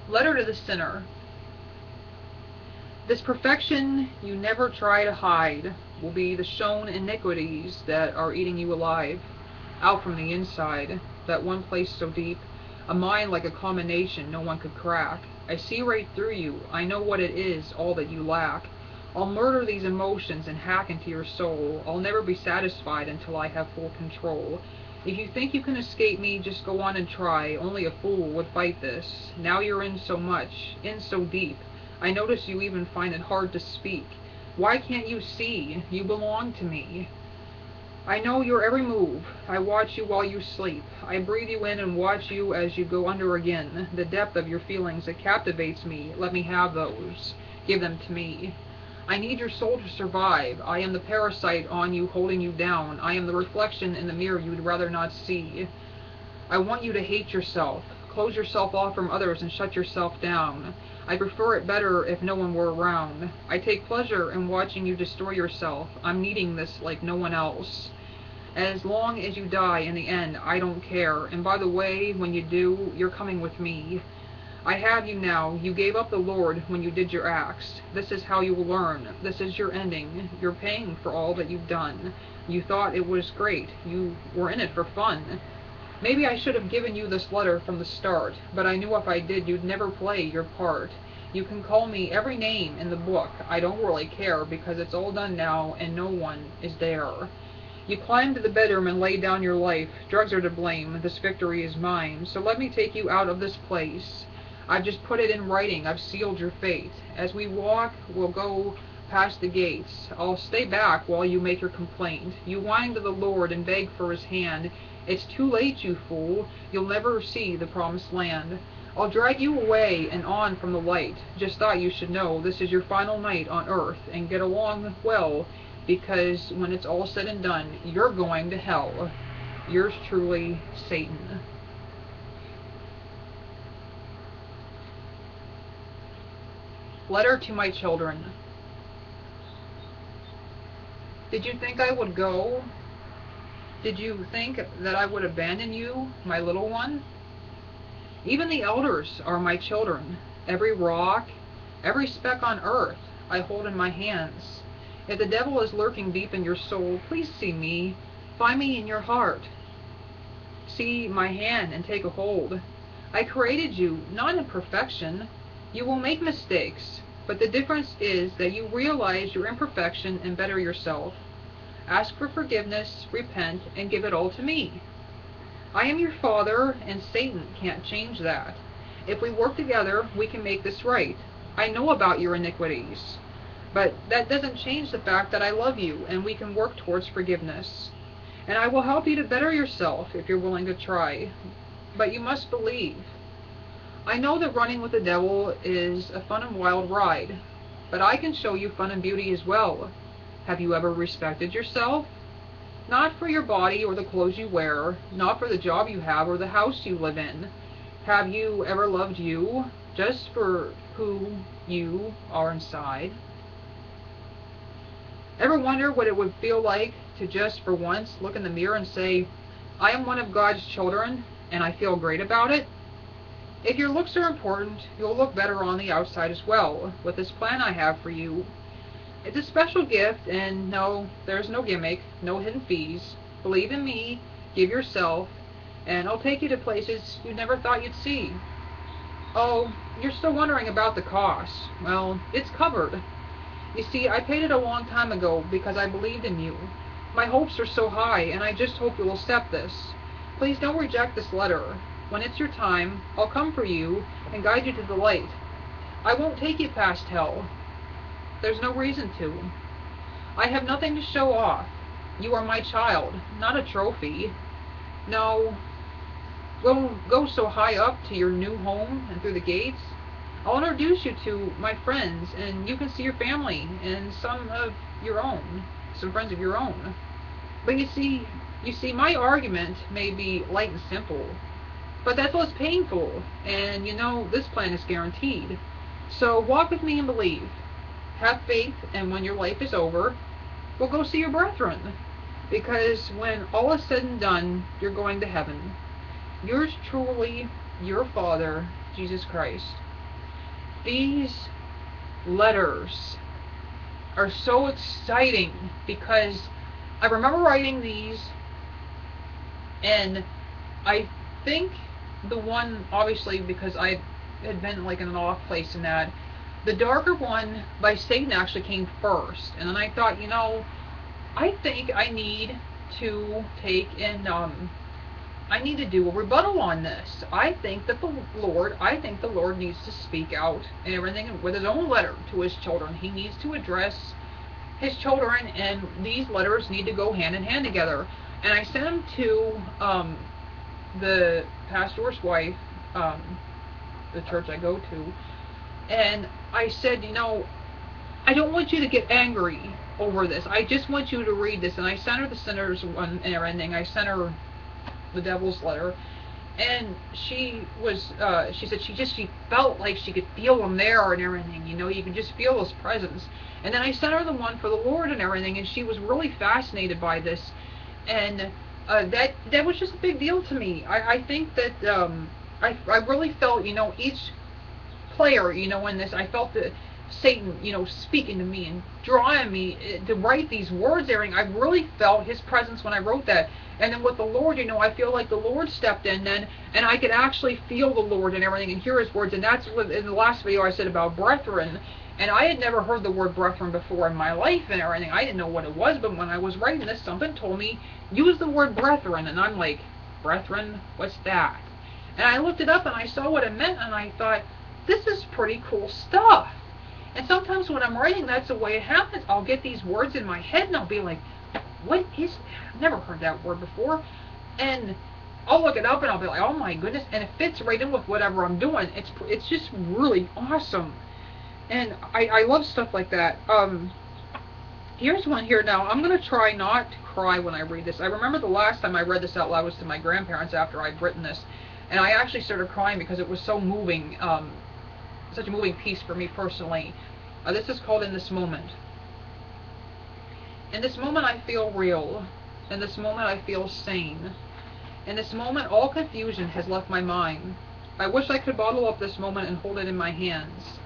Letter to the sinner. This perfection you never try to hide will be the shown iniquities that are eating you alive, out from the inside, that one place so deep, a mind like a combination no one could crack. I see right through you, I know what it is, all that you lack. I'll murder these emotions and hack into your soul. I'll never be satisfied until I have full control. If you think you can escape me, just go on and try. Only a fool would fight this. Now you're in so much, in so deep. I notice you even find it hard to speak. Why can't you see? You belong to me. I know your every move. I watch you while you sleep. I breathe you in and watch you as you go under again. The depth of your feelings, it captivates me. Let me have those. Give them to me. I need your soul to survive. I am the parasite on you, holding you down. I am the reflection in the mirror you'd rather not see. I want you to hate yourself. Close yourself off from others and shut yourself down. I prefer it better if no one were around. I take pleasure in watching you destroy yourself. I'm needing this like no one else. As long as you die in the end, I don't care. And by the way, when you do, you're coming with me. I have you now. You gave up the Lord when you did your acts. This is how you will learn. This is your ending. You're paying for all that you've done. You thought it was great. You were in it for fun. Maybe I should have given you this letter from the start, but I knew if I did, you'd never play your part. You can call me every name in the book. I don't really care, because it's all done now and no one is there. You climbed to the bedroom and laid down your life. Drugs are to blame. This victory is mine. So let me take you out of this place. I've just put it in writing. I've sealed your fate. As we walk, we'll go past the gates. I'll stay back while you make your complaint. You whine to the Lord and beg for his hand. It's too late, you fool. You'll never see the promised land. I'll drag you away and on from the light. Just thought you should know this is your final night on earth, and get along well, because when it's all said and done, you're going to hell. Yours truly, Satan. Letter to my children. Did you think I would go? Did you think that I would abandon you, my little one? Even the elders are my children. Every rock, every speck on earth I hold in my hands. If the devil is lurking deep in your soul, please see me. Find me in your heart. See my hand and take a hold. I created you, not in perfection. You will make mistakes, but the difference is that you realize your imperfection and better yourself. Ask for forgiveness, repent, and give it all to me. I am your father, and Satan can't change that. If we work together, we can make this right. I know about your iniquities, but that doesn't change the fact that I love you, and we can work towards forgiveness. And I will help you to better yourself if you're willing to try. But you must believe. I know that running with the devil is a fun and wild ride, but I can show you fun and beauty as well. Have you ever respected yourself? Not for your body or the clothes you wear, not for the job you have or the house you live in. Have you ever loved you, just for who you are inside? Ever wonder what it would feel like to just for once look in the mirror and say, I am one of God's children, and I feel great about it? If your looks are important, you'll look better on the outside as well, with this plan I have for you. It's a special gift, and no, there's no gimmick, no hidden fees. Believe in me, give yourself, and I'll take you to places you never thought you'd see. Oh, you're still wondering about the cost. Well, it's covered. You see, I paid it a long time ago because I believed in you. My hopes are so high, and I just hope you'll accept this. Please don't reject this letter. When it's your time, I'll come for you and guide you to the light. I won't take you past hell. There's no reason to. I have nothing to show off. You are my child, not a trophy. No, go so high up to your new home and through the gates. I'll introduce you to my friends, and you can see your family and some friends of your own. But you see, my argument may be light and simple, but that's what's painful, and you know this plan is guaranteed. So walk with me and believe. Have faith, and when your life is over, we'll go see your brethren. Because when all is said and done, you're going to heaven. Yours truly, your Father, Jesus Christ. these letters are so exciting because I remember writing these, and I think the one, obviously because I had been like in an off place in that, the darker one by Satan actually came first. And then I thought, I think I need to take and I need to do a rebuttal on this. I think the Lord needs to speak out and everything with his own letter to his children. He needs to address his children, and these letters need to go hand in hand together. And I sent them to the pastor's wife, the church I go to, and I said, I don't want you to get angry over this. I just want you to read this. And I sent her the sinner's one and everything. I sent her the devil's letter, and she said she felt like she could feel him there and everything. You could just feel his presence. And then I sent her the one for the Lord and everything, and she was really fascinated by this. And that was just a big deal to me. I think that I really felt, each player, in this, I felt that Satan, speaking to me and drawing me to write these words there. I really felt his presence when I wrote that. And then with the Lord, I feel like the Lord stepped in then, and I could actually feel the Lord and everything and hear his words. And that's what in the last video I said about brethren. And I had never heard the word brethren before in my life and everything. I didn't know what it was, but when I was writing this, something told me, use the word brethren. And I'm like, brethren? What's that? And I looked it up and I saw what it meant, and I thought, this is pretty cool stuff. And sometimes when I'm writing, that's the way it happens. I'll get these words in my head and I'll be like, what is that? I've never heard that word before. And I'll look it up and I'll be like, oh my goodness. And it fits right in with whatever I'm doing. It's just really awesome. And I love stuff like that. Here's one here now. I'm going to try not to cry when I read this. I remember the last time I read this out loud was to my grandparents after I'd written this. And I actually started crying because it was so moving. Such a moving piece for me personally. This is called In This Moment. In this moment I feel real. In this moment I feel sane. In this moment all confusion has left my mind. I wish I could bottle up this moment and hold it in my hands.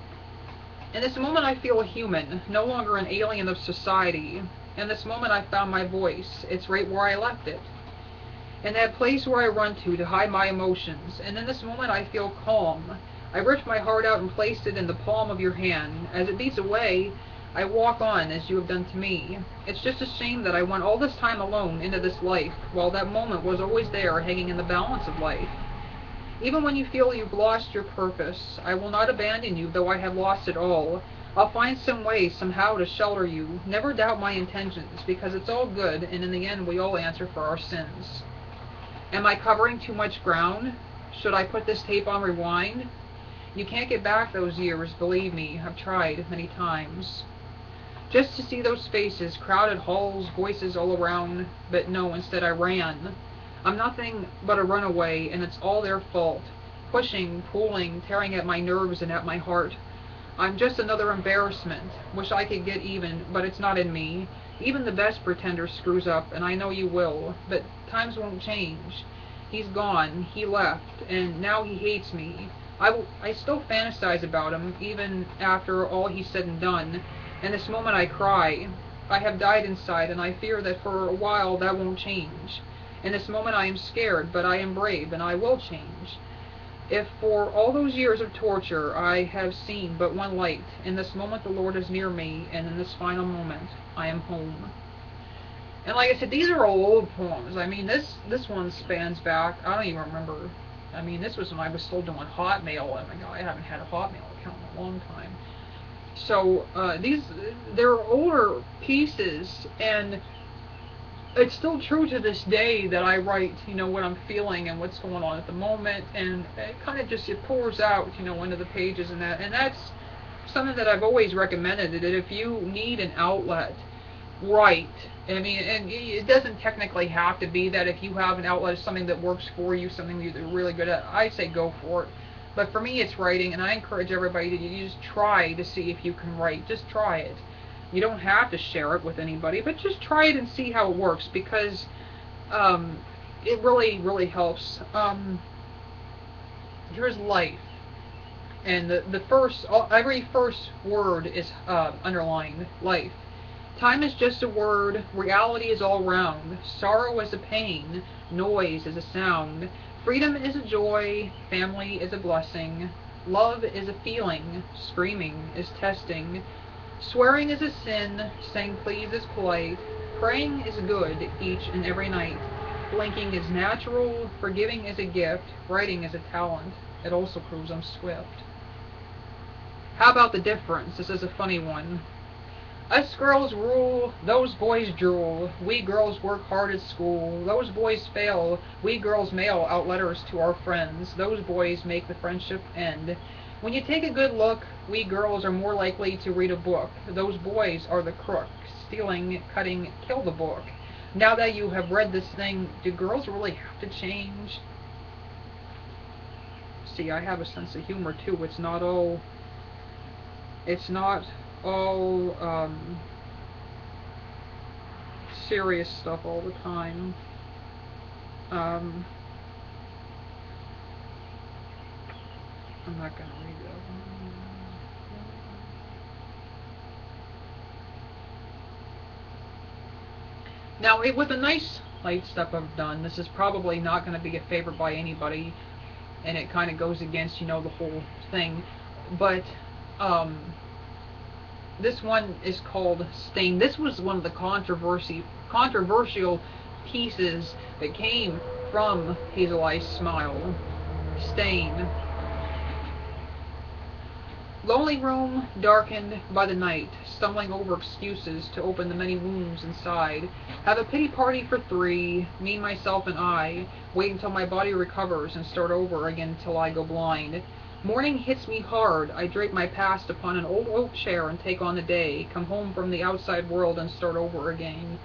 In this moment I feel human, no longer an alien of society. In this moment I found my voice. It's right where I left it. In that place where I run to hide my emotions. And in this moment I feel calm. I ripped my heart out and placed it in the palm of your hand. As it beats away, I walk on as you have done to me. It's just a shame that I went all this time alone into this life, while that moment was always there, hanging in the balance of life. Even when you feel you've lost your purpose, I will not abandon you, though I have lost it all. I'll find some way, somehow, to shelter you. Never doubt my intentions, because it's all good, and in the end we all answer for our sins. Am I covering too much ground? Should I put this tape on rewind? You can't get back those years, believe me. I've tried many times. Just to see those faces, crowded halls, voices all around, but no, instead I ran. I'm nothing but a runaway, and it's all their fault. Pushing, pulling, tearing at my nerves and at my heart. I'm just another embarrassment. Wish I could get even, but it's not in me. Even the best pretender screws up, and I know you will, but times won't change. He's gone, he left, and now he hates me. I still fantasize about him, even after all he's said and done. In this moment I cry. I have died inside, and I fear that for a while that won't change. In this moment I am scared, but I am brave, and I will change. If for all those years of torture I have seen but one light, in this moment the Lord is near me, and in this final moment I am home. And like I said, these are all old poems. I mean, this one spans back, I don't even remember. I mean, this was when I was still doing Hotmail. Oh my God, I haven't had a Hotmail account in a long time. So they're older pieces, and it's still true to this day that I write, what I'm feeling and what's going on at the moment, and it kind of just, it pours out, into the pages and that. And that's something that I've always recommended, that if you need an outlet, write. I mean, and it doesn't technically have to be that. If you have an outlet, something that works for you, something that you're really good at, I say go for it. But for me, it's writing, and I encourage everybody to just try to see if you can write. Just try it. You don't have to share it with anybody, but just try it and see how it works, because it really, really helps. Here's life. And every first word is underlined. Life. Time is just a word. Reality is all round. Sorrow is a pain. Noise is a sound. Freedom is a joy. Family is a blessing. Love is a feeling. Screaming is testing. Swearing is a sin. Saying please is polite. Praying is good each and every night. Blinking is natural. Forgiving is a gift. Writing is a talent. It also proves I'm swift. How about the difference? This is a funny one. Us girls rule, those boys drool. We girls work hard at school. Those boys fail. We girls mail out letters to our friends. Those boys make the friendship end. When you take a good look, we girls are more likely to read a book. Those boys are the crook. Stealing, cutting, kill the book. Now that you have read this thing, do girls really have to change? See, I have a sense of humor too. It's not all serious stuff all the time. I'm not gonna read that one. Now, with the nice light stuff I've done, this is probably not going to be a favorite by anybody, and it kind of goes against, the whole thing. But this one is called Stain. This was one of the controversial pieces that came from Hazel Eye's Smile. Stain. Lonely room, darkened by the night, stumbling over excuses to open the many wounds inside. Have a pity party for three, me, myself, and I. Wait until my body recovers and start over again till I go blind. Morning hits me hard. I drape my past upon an old oak chair and take on the day. Come home from the outside world and start over again.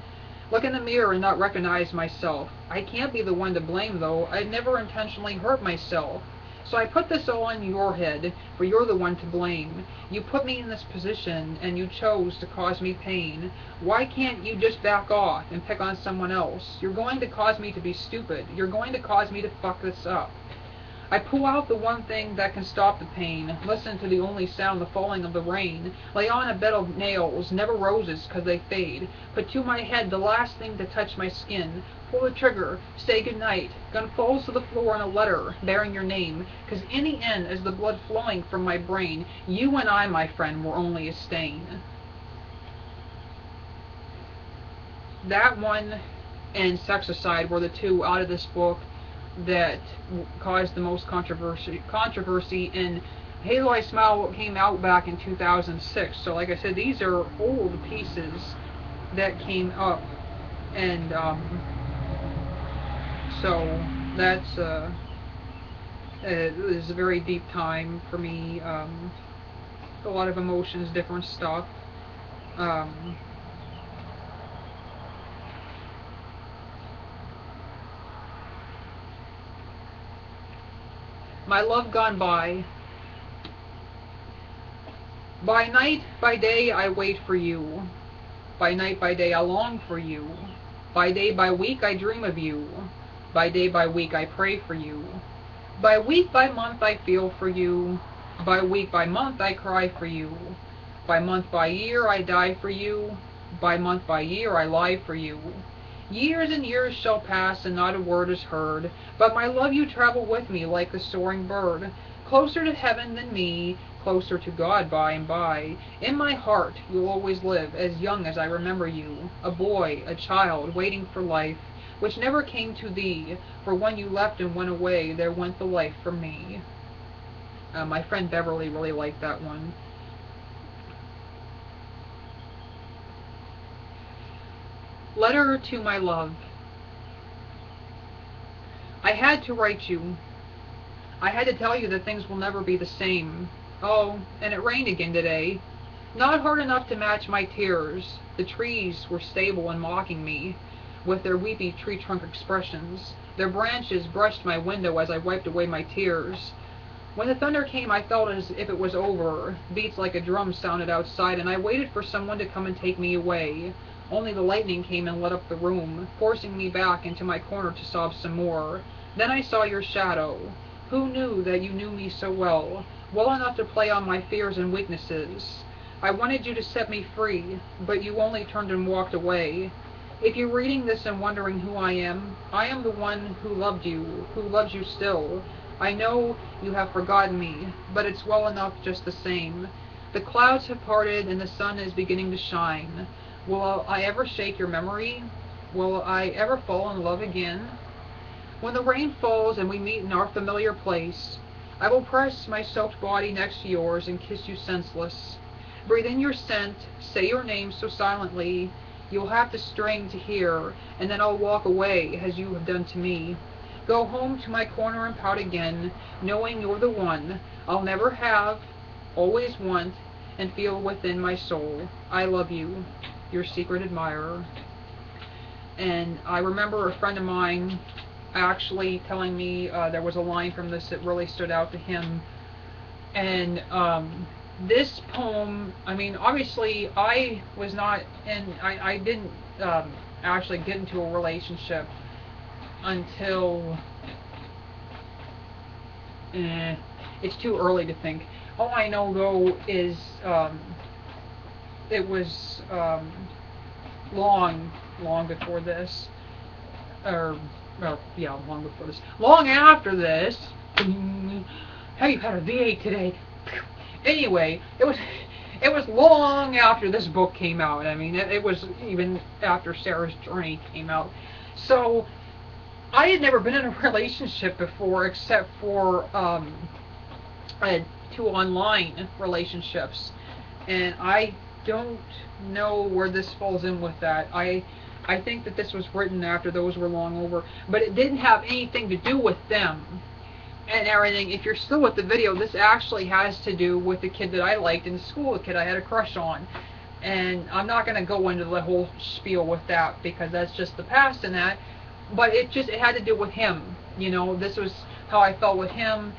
Look in the mirror and not recognize myself. I can't be the one to blame, though. I'd never intentionally hurt myself. So I put this all on your head, for you're the one to blame. You put me in this position, and you chose to cause me pain. Why can't you just back off and pick on someone else? You're going to cause me to be stupid. You're going to cause me to fuck this up. I pull out the one thing that can stop the pain. Listen to the only sound, the falling of the rain. Lay on a bed of nails, never roses, 'cause they fade. Put to my head the last thing to touch my skin. Pull the trigger, say goodnight. Gun falls to the floor on a letter, bearing your name. 'Cause in the end, as the blood flowing from my brain, you and I, my friend, were only a stain. That one and Sexicide were the two out of this book that caused the most controversy, and Hazel Eye's Smile came out back in 2006. So like I said, these are old pieces that came up, and so that's it was a very deep time for me. A lot of emotions, different stuff. My love gone by. By night, by day, I wait for you. By night, by day, I long for you. By day, by week, I dream of you. By day, by week, I pray for you. By week, by month, I feel for you. By week, by month, I cry for you. By month, by year, I die for you. By month, by year, I lie for you. Years and years shall pass and not a word is heard, but my love you travel with me like the soaring bird, closer to heaven than me, closer to God by and by. In my heart you'll always live, as young as I remember you, a boy, a child, waiting for life, which never came to thee, for when you left and went away, there went the life from me. My friend Beverly really liked that one. Letter to my love. I had to write you. I had to tell you that things will never be the same. Oh, and it rained again today. Not hard enough to match my tears. The trees were stable and mocking me, with their weepy tree trunk expressions. Their branches brushed my window as I wiped away my tears. When the thunder came, I felt as if it was over. Beats like a drum sounded outside, and I waited for someone to come and take me away. Only the lightning came and lit up the room, forcing me back into my corner to sob some more. Then I saw your shadow. Who knew that you knew me so well, well enough to play on my fears and weaknesses? I wanted you to set me free, but you only turned and walked away. If you're reading this and wondering who I am the one who loved you, who loves you still. I know you have forgotten me, but it's well enough just the same. The clouds have parted and the sun is beginning to shine. Will I ever shake your memory? Will I ever fall in love again? When the rain falls and we meet in our familiar place, I will press my soaked body next to yours and kiss you senseless. Breathe in your scent, say your name so silently, you'll have to strain to hear, and then I'll walk away as you have done to me. Go home to my corner and pout again, knowing you're the one I'll never have, always want, and feel within my soul. I love you, your secret admirer. And I remember a friend of mine actually telling me there was a line from this that really stood out to him. And this poem, I mean, obviously I was not, and I didn't actually get into a relationship until, it's too early to think. All I know though is it was long before this, or yeah, long before this, long after this. Hey, you've had a V8 today. Anyway, it was long after this book came out. I mean, it was even after Sarah's Journey came out. So I had never been in a relationship before, except for I had 2 online relationships, and I don't know where this falls in with that. I think that this was written after those were long over, but it didn't have anything to do with them and everything. If you're still with the video, this actually has to do with the kid that I liked in school, the kid I had a crush on. And I'm not going to go into the whole spiel with that, because that's just the past and that. But it had to do with him. You know, this was how I felt with him.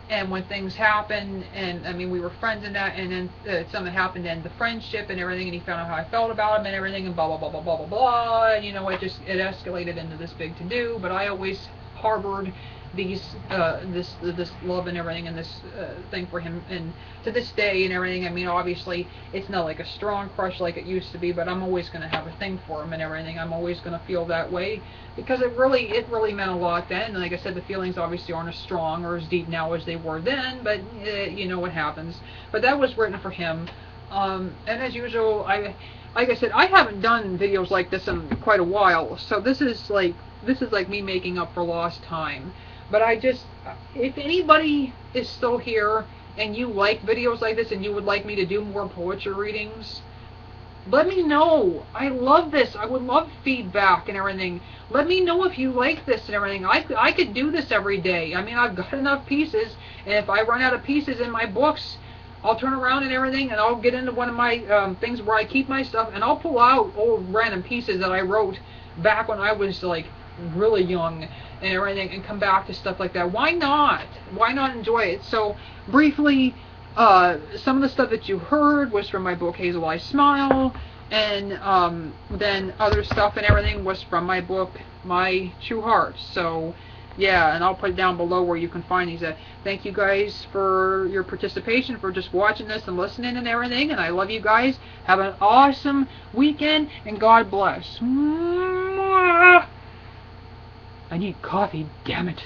And when things happened, and I mean, we were friends in that, and then something happened in the friendship and everything, and he found out how I felt about him and everything, and blah, blah, blah, blah, blah, blah, blah. And, you know, it escalated into this big to-do. But I always harbored these this love and everything, and this thing for him, and to this day and everything. I mean, obviously it's not like a strong crush like it used to be, but I'm always going to have a thing for him and everything. I'm always going to feel that way, because it really meant a lot then. And like I said, the feelings obviously aren't as strong or as deep now as they were then, but you know what happens. But that was written for him. And as usual, like I said, I haven't done videos like this in quite a while, so this is like me making up for lost time. But if anybody is still here and you like videos like this and you would like me to do more poetry readings, let me know. I love this. I would love feedback and everything. Let me know if you like this and everything. I could do this every day. I mean, I've got enough pieces, and if I run out of pieces in my books, I'll turn around and everything, and I'll get into one of my things where I keep my stuff, and I'll pull out old random pieces that I wrote back when I was like really young and everything, and come back to stuff like that. Why not? Why not enjoy it? So briefly, some of the stuff that you heard was from my book Hazel Eye Smile, and then other stuff and everything was from my book My True Heart. So yeah, and I'll put it down below where you can find these at. Thank you guys for your participation, for just watching this and listening and everything, and I love you guys. Have an awesome weekend, and God bless. I need coffee, damn it.